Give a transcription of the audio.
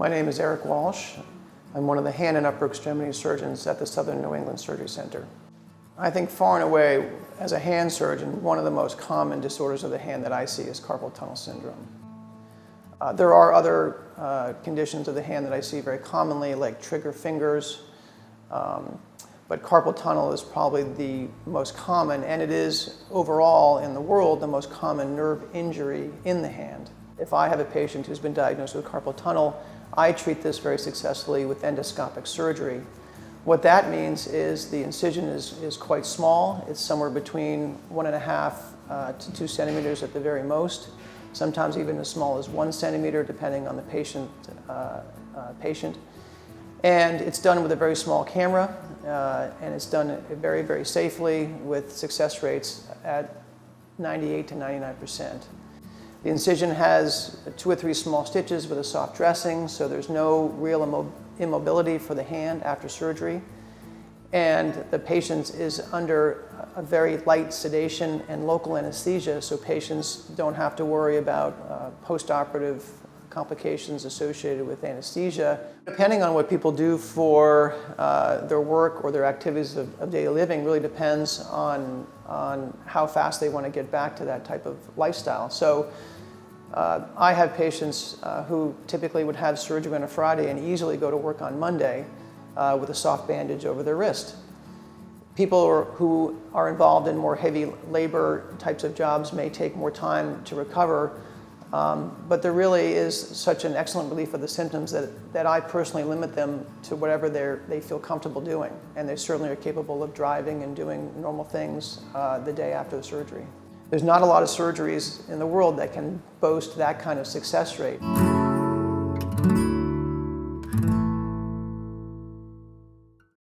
My name is Eric Walsh. I'm one of the hand and upper extremity surgeons at the Southern New England Surgery Center. I think far and away, as a hand surgeon, one of the most common disorders of the hand that I see is carpal tunnel syndrome. There are other conditions of the hand that I see very commonly, like trigger fingers, but carpal tunnel is probably the most common, and it is overall in the world the most common nerve injury in the hand. If I have a patient who's been diagnosed with carpal tunnel, I treat this very successfully with endoscopic surgery. What that means is the incision is quite small. It's somewhere between 1.5 to 2 centimeters at the very most, sometimes even as small as 1 centimeter depending on the patient. And it's done with a very small camera, and it's done very, very safely with success rates at 98 to 99%. The incision has 2 or 3 small stitches with a soft dressing, so there's no real immobility for the hand after surgery. And the patient is under a very light sedation and local anesthesia, so patients don't have to worry about post-operative complications associated with anesthesia. Depending on what people do for their work or their activities of daily living really depends on how fast they want to get back to that type of lifestyle. So I have patients who typically would have surgery on a Friday and easily go to work on Monday with a soft bandage over their wrist. People who are involved in more heavy labor types of jobs may take more time to recover, but there really is such an excellent relief of the symptoms that I personally limit them to whatever they feel comfortable doing, and they certainly are capable of driving and doing normal things the day after the surgery. There's not a lot of surgeries in the world that can boast that kind of success rate.